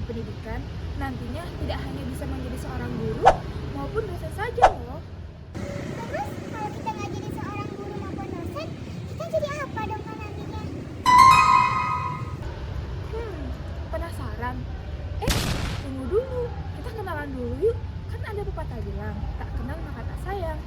pendidikan nantinya tidak hanya bisa menjadi seorang guru maupun dosen saja loh. Terus kalau kita nggak jadi seorang guru maupun dosen, kita jadi apa dong Kak nantinya? Hmm, penasaran? Tunggu dulu, kita kenalan dulu yuk. Kan ada pepatah bilang, tak kenal maka tak sayang.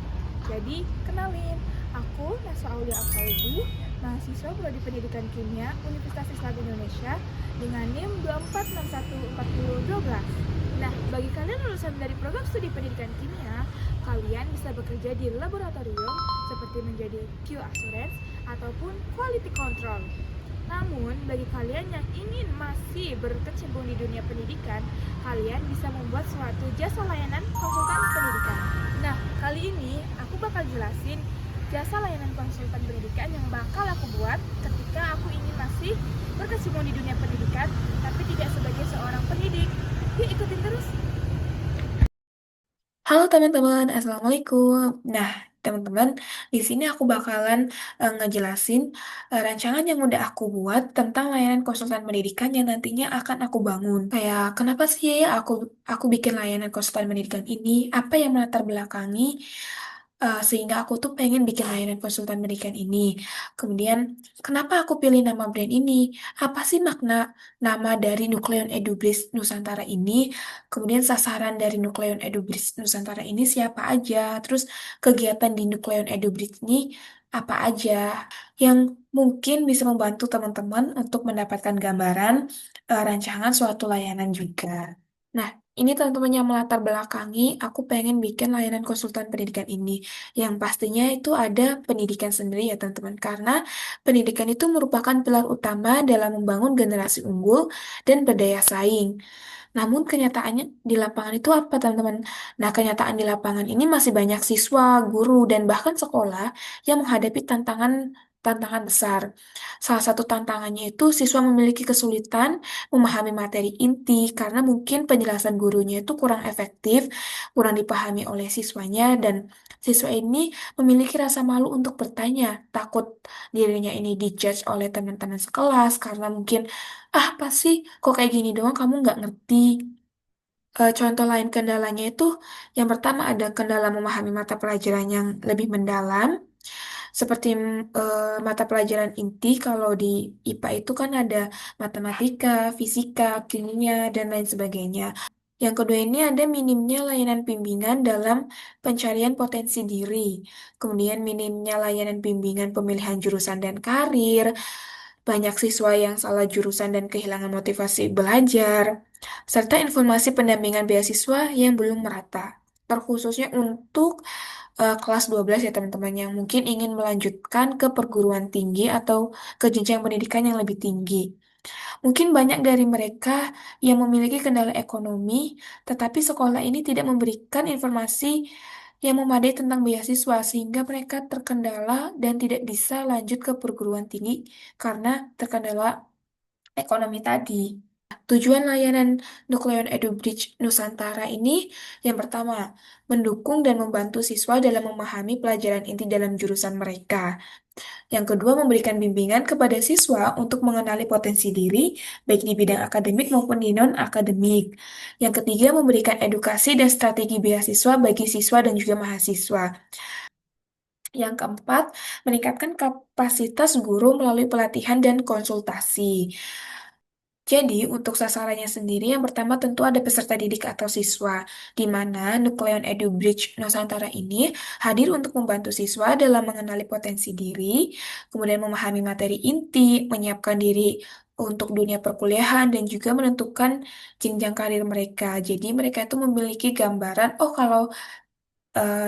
Jadi, kenalin, aku Naswa Aulia Afaldi, mahasiswa Prodi Pendidikan Kimia Universitas Islam Indonesia dengan NIM 24614012. Nah, bagi kalian lulusan dari program studi pendidikan kimia, kalian bisa bekerja di laboratorium seperti menjadi Q Assurance ataupun Quality Control. Namun, bagi kalian yang ingin masih berkecimpung di dunia pendidikan, kalian bisa membuat suatu jasa layanan konsultan pendidikan. Nah, kali ini aku bakal jelasin jasa layanan konsultan pendidikan yang bakal aku buat ketika aku ingin masih berkecimpung di dunia pendidikan, tapi tidak sebagai seorang pendidik. Yuk ikutin terus. Halo teman-teman, Assalamualaikum. Nah, teman-teman, di sini aku bakalan ngejelasin rancangan yang udah aku buat tentang layanan konsultan pendidikan yang nantinya akan aku bangun. Kayak kenapa sih ya aku bikin layanan konsultan pendidikan ini? Apa yang melatar belakangi sehingga aku tuh pengen bikin layanan konsultan pendidikan ini. Kemudian, kenapa aku pilih nama brand ini? Apa sih makna nama dari Nukleon Edubris Nusantara ini? Kemudian sasaran dari Nukleon Edubris Nusantara ini siapa aja? Terus kegiatan di Nukleon Edubris ini apa aja yang mungkin bisa membantu teman-teman untuk mendapatkan gambaran rancangan suatu layanan juga. Nah, ini teman-teman yang melatar belakangi, aku pengen bikin layanan konsultan pendidikan ini. Yang pastinya itu ada pendidikan sendiri ya teman-teman. Karena pendidikan itu merupakan pilar utama dalam membangun generasi unggul dan berdaya saing. Namun kenyataannya di lapangan itu apa, teman-teman? Nah, kenyataan di lapangan ini masih banyak siswa, guru, dan bahkan sekolah yang menghadapi tantangan besar. Salah satu tantangannya itu siswa memiliki kesulitan memahami materi inti karena mungkin penjelasan gurunya itu kurang efektif, kurang dipahami oleh siswanya, dan siswa ini memiliki rasa malu untuk bertanya, takut dirinya ini dijudge oleh teman-teman sekelas karena mungkin apa sih kok kayak gini doang kamu nggak ngerti. Contoh lain kendalanya itu yang pertama ada kendala memahami mata pelajaran yang lebih mendalam seperti mata pelajaran inti kalau di IPA itu kan ada matematika, fisika, kimia, dan lain sebagainya. Yang kedua ini ada minimnya layanan bimbingan dalam pencarian potensi diri. Kemudian minimnya layanan bimbingan pemilihan jurusan dan karir. Banyak siswa yang salah jurusan dan kehilangan motivasi belajar. Serta informasi pendampingan beasiswa yang belum merata. Terkhususnya untuk kelas 12 ya teman-teman yang mungkin ingin melanjutkan ke perguruan tinggi atau ke jenjang pendidikan yang lebih tinggi. Mungkin banyak dari mereka yang memiliki kendala ekonomi, tetapi sekolah ini tidak memberikan informasi yang memadai tentang beasiswa, sehingga mereka terkendala dan tidak bisa lanjut ke perguruan tinggi karena terkendala ekonomi tadi. Tujuan layanan Nukleon EduBridge Nusantara ini yang pertama, mendukung dan membantu siswa dalam memahami pelajaran inti dalam jurusan mereka. Yang kedua, memberikan bimbingan kepada siswa untuk mengenali potensi diri, baik di bidang akademik maupun di non-akademik. Yang ketiga, memberikan edukasi dan strategi beasiswa bagi siswa dan juga mahasiswa. Yang keempat, meningkatkan kapasitas guru melalui pelatihan dan konsultasi. Jadi, untuk sasarannya sendiri, yang pertama tentu ada peserta didik atau siswa, di mana Nukleon EduBridge Nusantara ini hadir untuk membantu siswa dalam mengenali potensi diri, kemudian memahami materi inti, menyiapkan diri untuk dunia perkuliahan, dan juga menentukan jenjang karir mereka. Jadi, mereka itu memiliki gambaran, oh kalau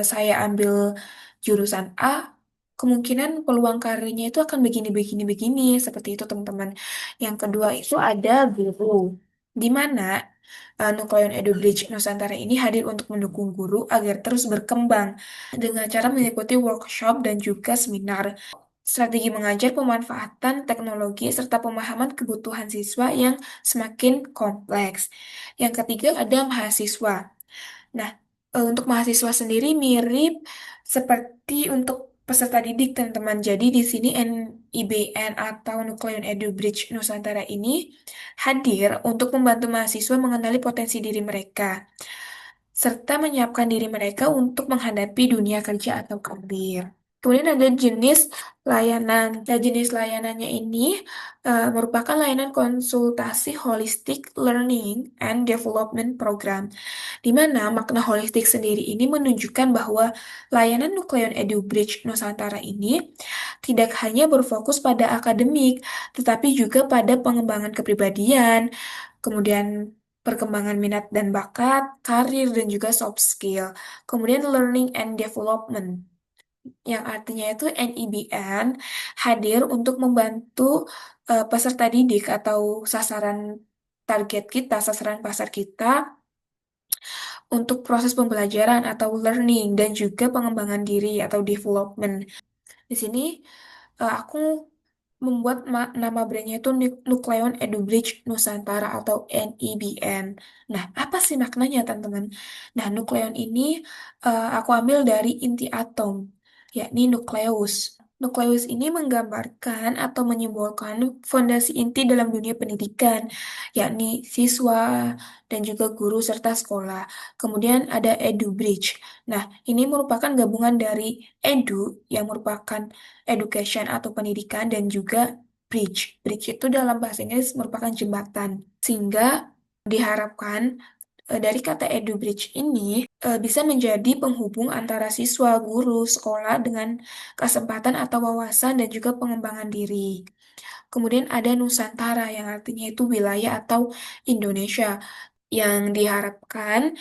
saya ambil jurusan A, kemungkinan peluang karirnya itu akan begini, begini, begini, seperti itu teman-teman. Yang kedua itu ada guru, di mana Nukleon EduBridge Nusantara ini hadir untuk mendukung guru agar terus berkembang dengan cara mengikuti workshop dan juga seminar. Strategi mengajar pemanfaatan teknologi serta pemahaman kebutuhan siswa yang semakin kompleks. Yang ketiga ada mahasiswa. Nah, untuk mahasiswa sendiri mirip seperti untuk peserta didik, teman-teman. Jadi di sini NIBN atau Nucleon Edu Bridge Nusantara ini hadir untuk membantu mahasiswa mengenali potensi diri mereka, serta menyiapkan diri mereka untuk menghadapi dunia kerja atau karir. Kemudian ada jenis layanan. Nah, jenis layanannya ini merupakan layanan konsultasi holistic learning and development program, di mana makna holistik sendiri ini menunjukkan bahwa layanan Nucleon Edu Bridge Nusantara ini tidak hanya berfokus pada akademik, tetapi juga pada pengembangan kepribadian, kemudian perkembangan minat dan bakat, karir, dan juga soft skill. Kemudian learning and development, yang artinya itu NIBN, hadir untuk membantu peserta didik atau sasaran target kita, sasaran pasar kita untuk proses pembelajaran atau learning dan juga pengembangan diri atau development. Di sini aku membuat nama brandnya itu Nucleon EduBridge Nusantara atau NIBN. Nah, apa sih maknanya, teman-teman? Nah, nukleon ini aku ambil dari inti atom, yakni nukleus. Nukleus ini menggambarkan atau menyimbolkan fondasi inti dalam dunia pendidikan, yakni siswa dan juga guru serta sekolah. Kemudian ada EduBridge. Nah, ini merupakan gabungan dari edu yang merupakan education atau pendidikan dan juga bridge. Bridge itu dalam bahasa Inggris merupakan jembatan. Sehingga diharapkan dari kata edu bridge ini bisa menjadi penghubung antara siswa, guru, sekolah dengan kesempatan atau wawasan dan juga pengembangan diri. Kemudian ada Nusantara yang artinya itu wilayah atau Indonesia, yang diharapkan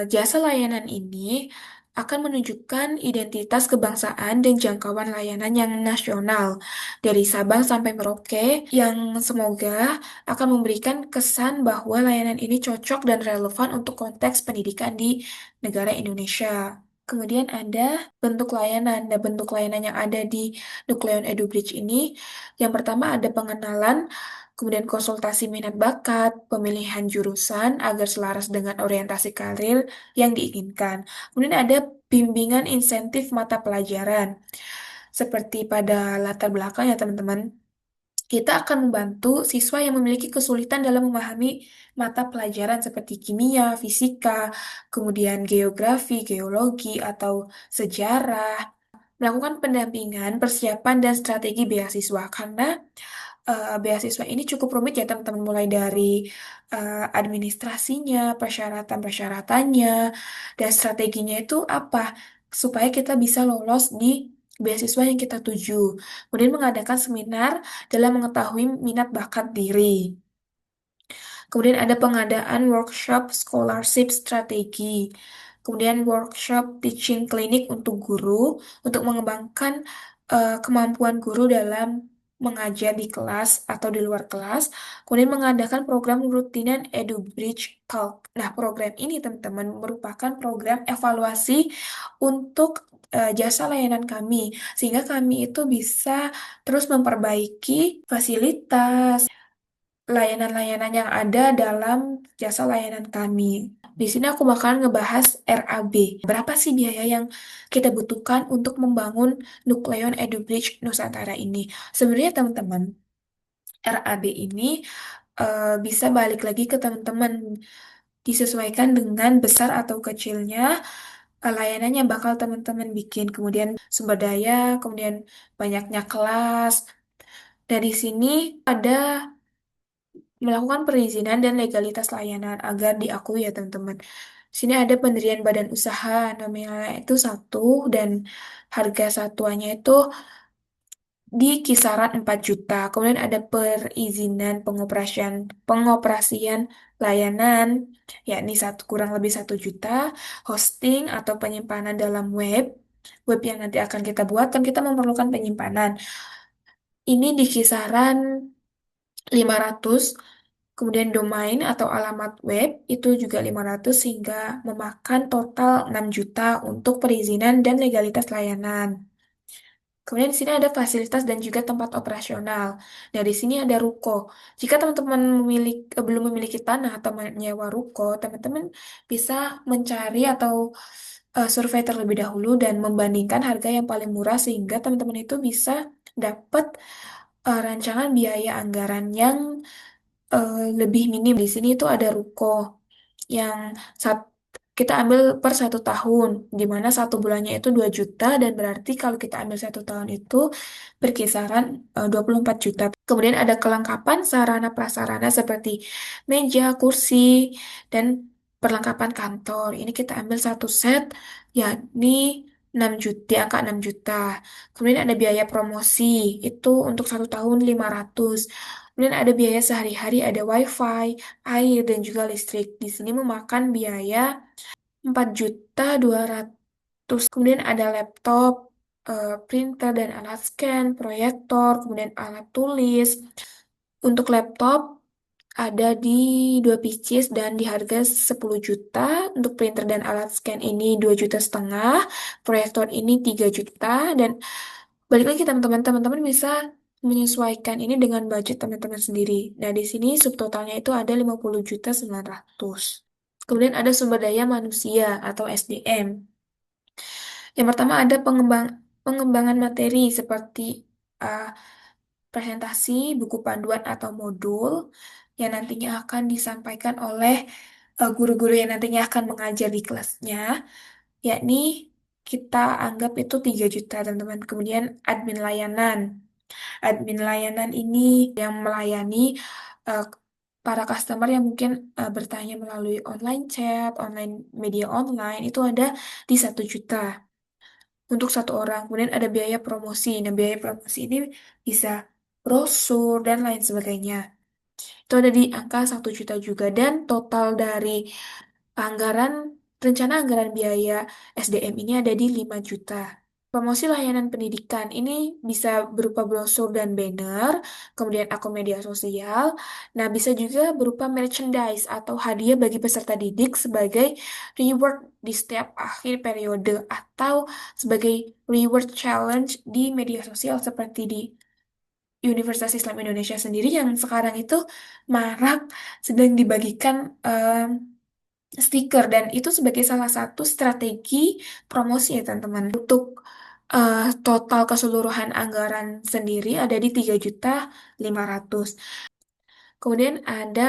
jasa layanan ini akan menunjukkan identitas kebangsaan dan jangkauan layanan yang nasional dari Sabang sampai Merauke, yang semoga akan memberikan kesan bahwa layanan ini cocok dan relevan untuk konteks pendidikan di negara Indonesia. Kemudian ada bentuk layanan. Dan bentuk layanan yang ada di Nucleon EduBridge ini, yang pertama ada pengenalan, kemudian konsultasi minat bakat, pemilihan jurusan agar selaras dengan orientasi karir yang diinginkan. Kemudian ada bimbingan insentif mata pelajaran. Seperti pada latar belakang ya teman-teman, kita akan membantu siswa yang memiliki kesulitan dalam memahami mata pelajaran seperti kimia, fisika, kemudian geografi, geologi, atau sejarah, melakukan pendampingan, persiapan, dan strategi beasiswa. Karena beasiswa ini cukup rumit ya teman-teman, mulai dari administrasinya, persyaratan-persyaratannya, dan strateginya itu apa, supaya kita bisa lolos di beasiswa yang kita tuju. Kemudian mengadakan seminar dalam mengetahui minat bakat diri. Kemudian ada pengadaan workshop scholarship strategi. Kemudian workshop teaching klinik untuk guru, untuk mengembangkan kemampuan guru dalam mengajar di kelas atau di luar kelas. Kemudian mengadakan program rutinan EduBridge Talk. Nah, program ini teman-teman merupakan program evaluasi untuk jasa layanan kami, sehingga kami itu bisa terus memperbaiki fasilitas, layanan-layanan yang ada dalam jasa layanan kami. Di sini aku bakalan ngebahas RAB. Berapa sih biaya yang kita butuhkan untuk membangun Nucleon EduBridge Nusantara ini? Sebenarnya teman-teman, RAB ini bisa balik lagi ke teman-teman, disesuaikan dengan besar atau kecilnya layanan yang bakal teman-teman bikin. Kemudian sumber daya, kemudian banyaknya kelas. Dari sini ada melakukan perizinan dan legalitas layanan agar diakui ya teman-teman. Sini ada pendirian badan usaha, nominalnya itu satu, dan harga satuannya itu di kisaran 4 juta. Kemudian ada perizinan pengoperasian layanan, yakni kurang lebih 1 juta. Hosting atau penyimpanan dalam web yang nanti akan kita buat, kan kita memerlukan penyimpanan. Ini di kisaran 500. Kemudian domain atau alamat web itu juga 500, hingga memakan total 6 juta untuk perizinan dan legalitas layanan. Kemudian di sini ada fasilitas dan juga tempat operasional. Dari sini ada ruko. Jika teman-teman belum memiliki tanah atau menyewa ruko, teman-teman bisa mencari atau survei terlebih dahulu dan membandingkan harga yang paling murah, sehingga teman-teman itu bisa dapat rancangan biaya anggaran yang lebih minim. Di sini itu ada ruko yang sat- kita ambil per 1 tahun, di mana 1 bulannya itu 2 juta, dan berarti kalau kita ambil 1 tahun itu berkisaran 24 juta. Kemudian ada kelengkapan sarana prasarana seperti meja, kursi, dan perlengkapan kantor. Ini kita ambil satu set, yakni 6 juta, di angka 6 juta. Kemudian ada biaya promosi, itu untuk 1 tahun 500. Kemudian ada biaya sehari-hari, ada wifi, air, dan juga listrik. Di sini memakan biaya 4.200.000. Kemudian ada laptop, printer dan alat scan, proyektor, kemudian alat tulis. Untuk laptop ada di 2 pieces dan di harga 10 juta. Untuk printer dan alat scan ini 2,5 juta. Proyektor ini 3 juta. Dan balik lagi teman-teman, teman-teman bisa menyesuaikan ini dengan budget teman-teman sendiri. Nah, di sini subtotalnya itu ada 50.900.000. Kemudian ada sumber daya manusia atau SDM. Yang pertama ada pengembangan materi seperti uh, presentasi, buku panduan atau modul yang nantinya akan disampaikan oleh guru-guru yang nantinya akan mengajar di kelasnya, yakni kita anggap itu 3 juta, teman-teman. Kemudian admin layanan. Admin layanan ini yang melayani uh, para customer yang mungkin bertanya melalui online chat, online media online, itu ada di 1 juta untuk 1 orang. Kemudian ada biaya promosi. Nah, biaya promosi ini bisa brosur dan lain sebagainya. Itu ada di angka 1 juta juga. Dan total dari anggaran, rencana anggaran biaya SDM ini ada di 5 juta. Promosi layanan pendidikan ini bisa berupa brosur dan banner, kemudian akun media sosial. Nah, bisa juga berupa merchandise atau hadiah bagi peserta didik sebagai reward di setiap akhir periode atau sebagai reward challenge di media sosial seperti di Universitas Islam Indonesia sendiri yang sekarang itu marak sedang dibagikan stiker, dan itu sebagai salah satu strategi promosi ya teman-teman. Untuk total keseluruhan anggaran sendiri ada di 3.500.000. Kemudian ada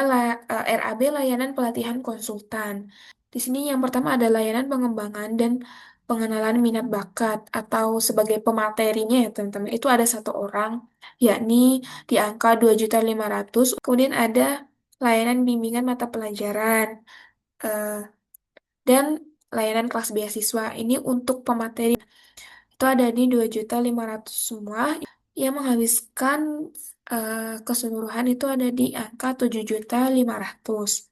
RAB, layanan pelatihan konsultan. Di sini yang pertama ada layanan pengembangan dan pengenalan minat bakat atau sebagai pematerinya ya teman-teman. Itu ada 1 orang, yakni di angka 2.500.000. Kemudian ada layanan bimbingan mata pelajaran. eh, dan layanan kelas beasiswa ini untuk pemateri itu ada di 2.500.000 semua, yang menghabiskan keseluruhan itu ada di angka 7.500.000.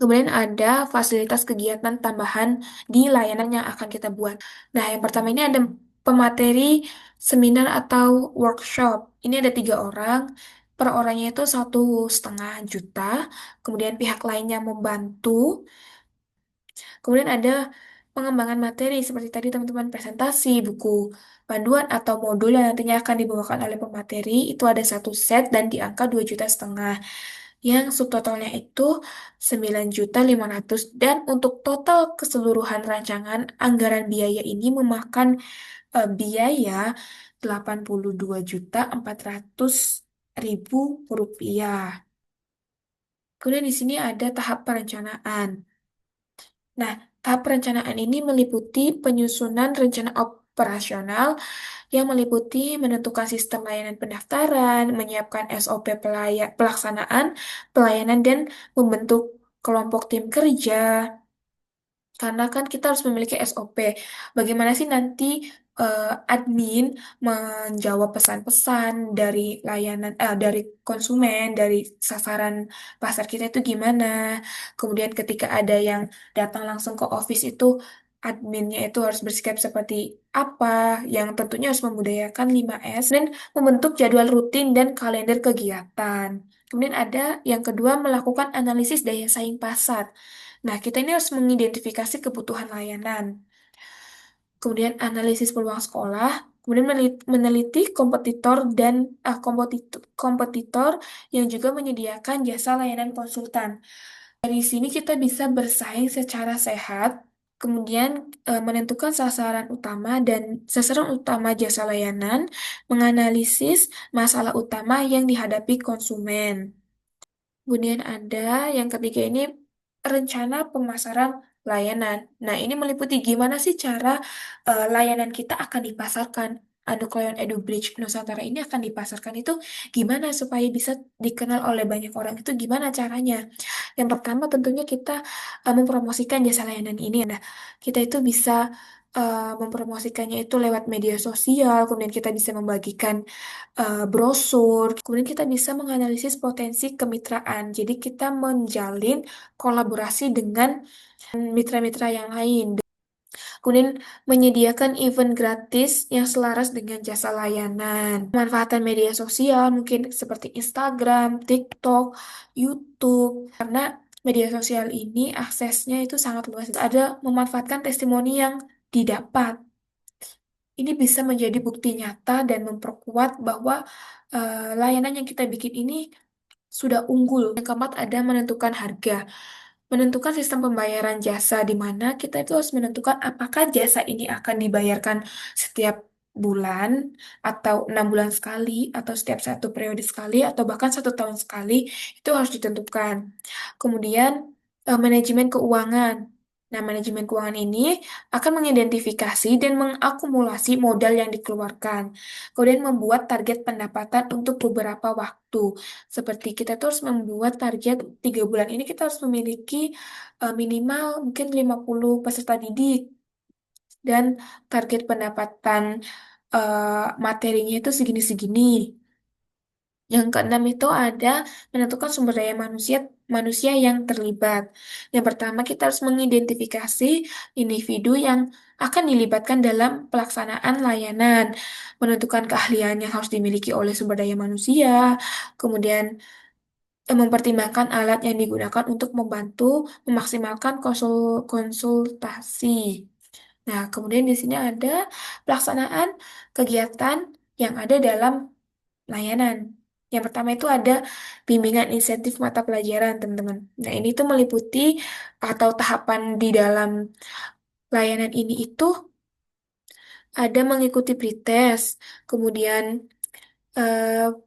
Kemudian ada fasilitas kegiatan tambahan di layanan yang akan kita buat. Nah, yang pertama ini ada pemateri seminar atau workshop. Ini ada 3 orang. Per orangnya itu 1,5 juta. Kemudian pihak lainnya membantu. Kemudian ada pengembangan materi seperti tadi teman-teman, presentasi, buku panduan atau modul yang nantinya akan dibawakan oleh pemateri, itu ada 1 set dan di angka 2,5 juta, yang subtotalnya itu 9.500.000. Dan untuk total keseluruhan rancangan anggaran biaya ini memakan biaya 82.400.000 rupiah. Kemudian di sini ada tahap perencanaan. Nah, tahap perencanaan ini meliputi penyusunan rencana operasional yang meliputi menentukan sistem layanan pendaftaran, menyiapkan SOP pelaksanaan pelayanan, dan membentuk kelompok tim kerja. Karena kan kita harus memiliki SOP. Bagaimana sih nanti admin menjawab pesan-pesan dari dari konsumen, dari sasaran pasar kita itu gimana? Kemudian ketika ada yang datang langsung ke office itu, adminnya itu harus bersikap seperti apa? Yang tentunya harus membudayakan 5S dan membentuk jadwal rutin dan kalender kegiatan. Kemudian ada yang kedua, melakukan analisis daya saing pasar. Nah, kita ini harus mengidentifikasi kebutuhan layanan, kemudian analisis peluang sekolah, kemudian meneliti kompetitor dan kompetitor yang juga menyediakan jasa layanan konsultan. Dari sini kita bisa bersaing secara sehat Kemudian menentukan sasaran utama dan sasaran utama jasa layanan, menganalisis masalah utama yang dihadapi konsumen. Kemudian ada yang ketiga ini rencana pemasaran layanan. Nah, ini meliputi gimana sih cara layanan kita akan dipasarkan. Anukoyon EduBridge Nusantara ini akan dipasarkan itu gimana supaya bisa dikenal oleh banyak orang itu gimana caranya. Yang pertama tentunya kita mempromosikan jasa layanan ini. Nah, kita itu bisa mempromosikannya itu lewat media sosial, kemudian kita bisa membagikan brosur, kemudian kita bisa menganalisis potensi kemitraan. Jadi kita menjalin kolaborasi dengan mitra-mitra yang lain. Kemudian menyediakan event gratis yang selaras dengan jasa layanan. Manfaatan media sosial mungkin seperti Instagram, TikTok, YouTube. Karena media sosial ini aksesnya itu sangat luas. Ada memanfaatkan testimoni yang didapat. Ini bisa menjadi bukti nyata dan memperkuat bahwa layanan yang kita bikin ini sudah unggul. Yang keempat ada menentukan harga. Menentukan sistem pembayaran jasa di mana kita itu harus menentukan apakah jasa ini akan dibayarkan setiap bulan atau 6 bulan sekali atau setiap satu periode sekali atau bahkan 1 tahun sekali itu harus ditentukan. Kemudian manajemen keuangan. Nah, manajemen keuangan ini akan mengidentifikasi dan mengakumulasi modal yang dikeluarkan. Kemudian membuat target pendapatan untuk beberapa waktu. Seperti kita tuh harus membuat target 3 bulan ini kita harus memiliki minimal mungkin 50 peserta didik dan target pendapatan materinya itu segini-segini. Yang keenam itu ada menentukan sumber daya manusia manusia yang terlibat. Yang pertama kita harus mengidentifikasi individu yang akan dilibatkan dalam pelaksanaan layanan, menentukan keahlian yang harus dimiliki oleh sumber daya manusia, kemudian mempertimbangkan alat yang digunakan untuk membantu memaksimalkan konsultasi. Nah, kemudian di sini ada pelaksanaan kegiatan yang ada dalam layanan. Yang pertama itu ada bimbingan insentif mata pelajaran, teman-teman. Nah, ini tuh meliputi atau tahapan di dalam layanan ini itu ada mengikuti pretest, kemudian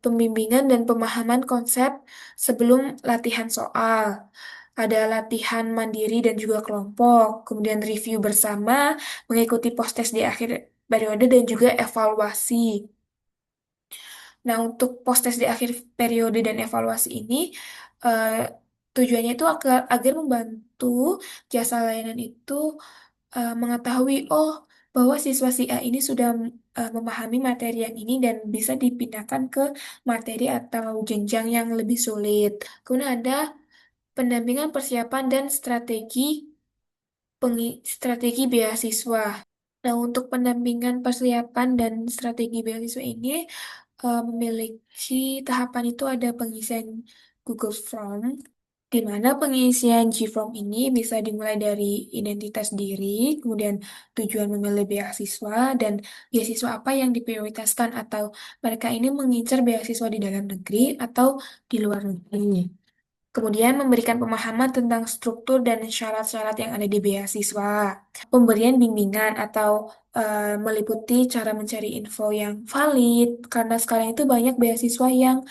pembimbingan dan pemahaman konsep sebelum latihan soal. Ada latihan mandiri dan juga kelompok, kemudian review bersama, mengikuti post-test di akhir periode dan juga evaluasi. Nah, untuk post-test di akhir periode dan evaluasi ini, eh, tujuannya itu agar membantu jasa layanan itu mengetahui, oh, bahwa siswa si A ini sudah memahami materi yang ini dan bisa dipindahkan ke materi atau jenjang yang lebih sulit. Kemudian ada pendampingan persiapan dan strategi beasiswa. Nah, untuk pendampingan persiapan dan strategi beasiswa ini memiliki tahapan itu ada pengisian Google Form, di mana pengisian G-Form ini bisa dimulai dari identitas diri, kemudian tujuan memilih beasiswa, dan beasiswa apa yang diprioritaskan atau mereka ini mengincar beasiswa di dalam negeri atau di luar negeri. Kemudian memberikan pemahaman tentang struktur dan syarat-syarat yang ada di beasiswa. Pemberian bimbingan atau meliputi cara mencari info yang valid, karena sekarang itu banyak beasiswa yang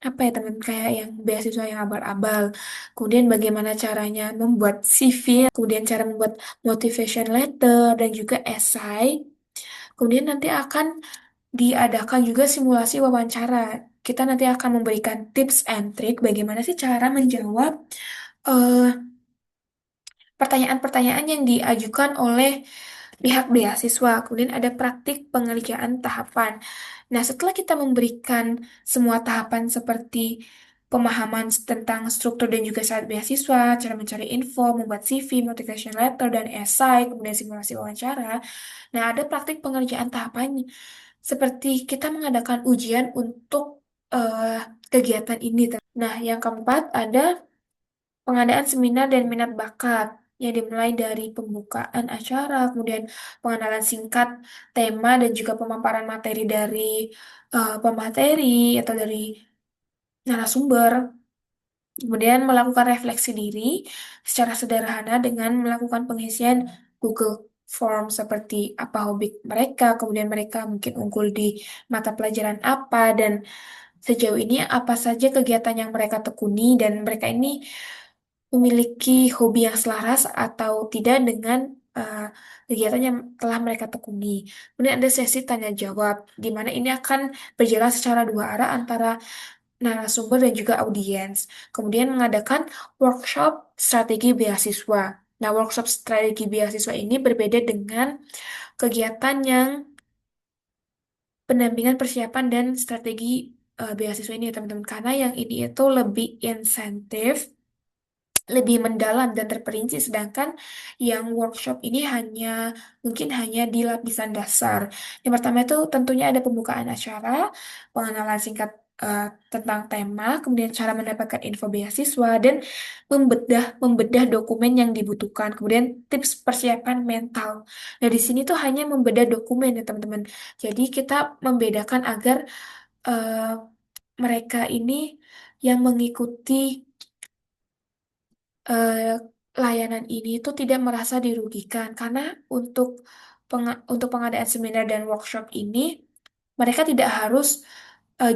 apa ya teman kayak yang beasiswa yang abal-abal. Kemudian bagaimana caranya membuat CV, kemudian cara membuat motivation letter dan juga esai. Kemudian nanti akan diadakan juga simulasi wawancara. Kita nanti akan memberikan tips and trick bagaimana sih cara menjawab eh, pertanyaan-pertanyaan yang diajukan oleh pihak beasiswa. Kemudian ada praktik pengerjaan tahapan. Nah, setelah kita memberikan semua tahapan seperti pemahaman tentang struktur dan juga syarat beasiswa, cara mencari info, membuat CV, motivation letter, dan esai, kemudian simulasi wawancara. Nah, ada praktik pengerjaan tahapannya. Seperti kita mengadakan ujian untuk eh, kegiatan ini. Nah, yang keempat ada pengadaan seminar dan minat bakat yang dimulai dari pembukaan acara, kemudian pengenalan singkat tema dan juga pemaparan materi dari pemateri atau dari narasumber. Kemudian melakukan refleksi diri secara sederhana dengan melakukan pengisian Google Form seperti apa hobi mereka, kemudian mereka mungkin unggul di mata pelajaran apa, dan sejauh ini apa saja kegiatan yang mereka tekuni, dan mereka ini memiliki hobi yang selaras atau tidak dengan kegiatan yang telah mereka tekuni. Kemudian ada sesi tanya jawab, di mana ini akan berjalan secara dua arah antara narasumber dan juga audiens. Kemudian mengadakan workshop strategi beasiswa. Nah, workshop strategi beasiswa ini berbeda dengan kegiatan yang pendampingan persiapan dan strategi beasiswa ini, ya, teman-teman. Karena yang ini itu lebih insentif, lebih mendalam dan terperinci, sedangkan yang workshop ini mungkin hanya di lapisan dasar. Yang pertama itu tentunya ada pembukaan acara, pengenalan singkat eh, tentang tema, kemudian cara mendapatkan info beasiswa, dan membedah dokumen yang dibutuhkan, kemudian tips persiapan mental. Nah, di sini tuh hanya membedah dokumen, ya, teman-teman. Jadi kita membedakan agar eh, mereka ini yang mengikuti eh, layanan ini itu tidak merasa dirugikan, karena untuk untuk pengadaan seminar dan workshop ini mereka tidak harus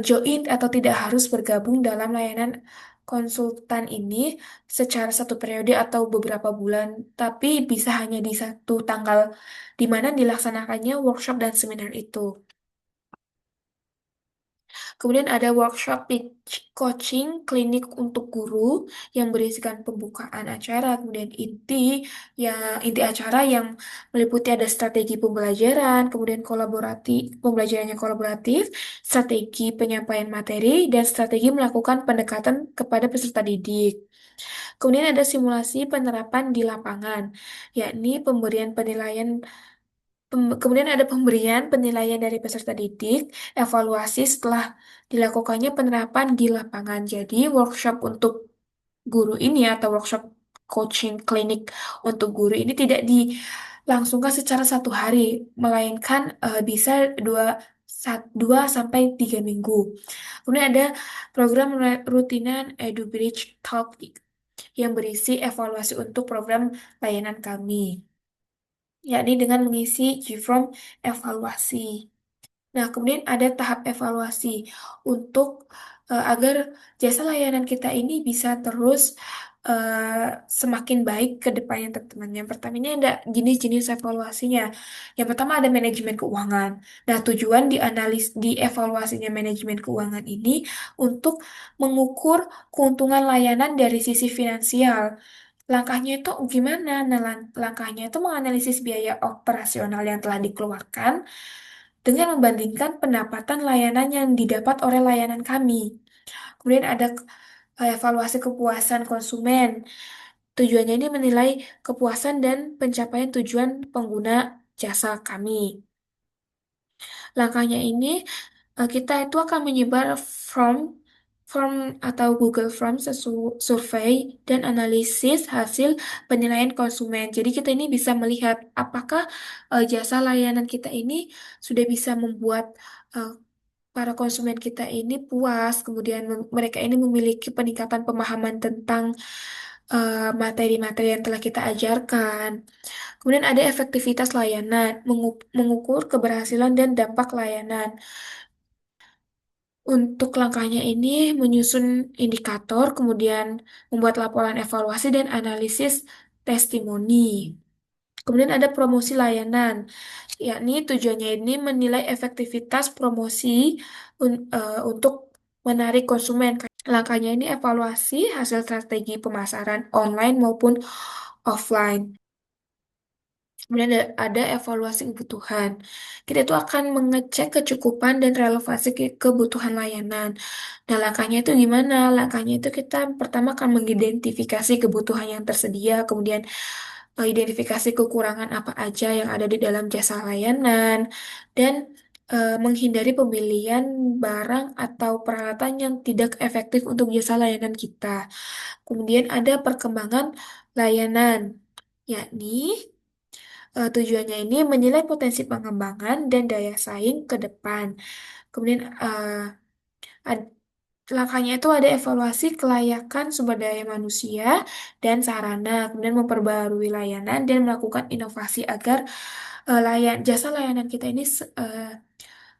join atau tidak harus bergabung dalam layanan konsultan ini secara satu periode atau beberapa bulan, tapi bisa hanya di satu tanggal di mana dilaksanakannya workshop dan seminar itu. Kemudian ada workshop coaching klinik untuk guru yang berisikan pembukaan acara, kemudian inti acara yang meliputi ada strategi pembelajaran, kemudian pembelajaran yang kolaboratif, strategi penyampaian materi, dan strategi melakukan pendekatan kepada peserta didik. Kemudian ada simulasi penerapan di lapangan, yakni kemudian ada pemberian penilaian dari peserta didik, evaluasi setelah dilakukannya penerapan di lapangan. Jadi, workshop untuk guru ini atau workshop coaching klinik untuk guru ini tidak dilangsungkan secara satu hari, melainkan bisa 2 sampai 3 minggu. Kemudian ada program rutinan EduBridge Talk yang berisi evaluasi untuk program layanan kami, yakni dengan mengisi G-Form evaluasi. Nah, kemudian ada tahap evaluasi untuk agar jasa layanan kita ini bisa terus semakin baik ke depannya, teman-teman. Yang pertama ini ada jenis-jenis evaluasinya. Yang pertama ada manajemen keuangan. Nah, tujuan di evaluasinya manajemen keuangan ini untuk mengukur keuntungan layanan dari sisi finansial. Langkahnya itu gimana? Nah, langkahnya itu menganalisis biaya operasional yang telah dikeluarkan dengan membandingkan pendapatan layanan yang didapat oleh layanan kami. Kemudian ada evaluasi kepuasan konsumen. Tujuannya ini menilai kepuasan dan pencapaian tujuan pengguna jasa kami. Langkahnya ini kita itu akan menyebar form form atau Google Form survei dan analisis hasil penilaian konsumen. Jadi kita ini bisa melihat apakah jasa layanan kita ini sudah bisa membuat eh, para konsumen kita ini puas, kemudian mereka ini memiliki peningkatan pemahaman tentang materi-materi yang telah kita ajarkan. Kemudian ada efektivitas layanan, mengukur keberhasilan dan dampak layanan. Untuk langkahnya ini menyusun indikator, kemudian membuat laporan evaluasi dan analisis testimoni. Kemudian ada promosi layanan, yakni tujuannya ini menilai efektivitas promosi untuk menarik konsumen. Langkahnya ini evaluasi hasil strategi pemasaran online maupun offline. Kemudian ada evaluasi kebutuhan. Kita itu akan mengecek kecukupan dan relevansi kebutuhan layanan. Nah, langkahnya itu gimana? Langkahnya itu kita pertama akan mengidentifikasi kebutuhan yang tersedia, kemudian identifikasi kekurangan apa aja yang ada di dalam jasa layanan, dan menghindari pembelian barang atau peralatan yang tidak efektif untuk jasa layanan kita. Kemudian ada perkembangan layanan, yakni tujuannya ini menilai potensi pengembangan dan daya saing ke depan. Kemudian Langkahnya itu ada evaluasi kelayakan sumber daya manusia dan sarana, kemudian memperbarui layanan dan melakukan inovasi agar jasa layanan kita ini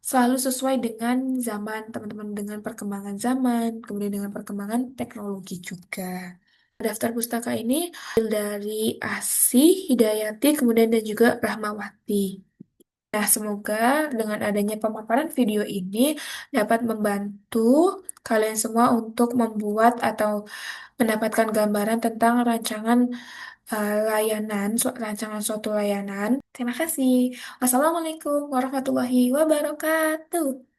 selalu sesuai dengan zaman, teman-teman, dengan perkembangan zaman, kemudian dengan perkembangan teknologi juga. Daftar pustaka ini dari Asih, Hidayati, kemudian dan juga Rahmawati. Nah, semoga dengan adanya pemaparan video ini dapat membantu kalian semua untuk membuat atau mendapatkan gambaran tentang rancangan rancangan suatu layanan. Terima kasih. Wassalamualaikum warahmatullahi wabarakatuh.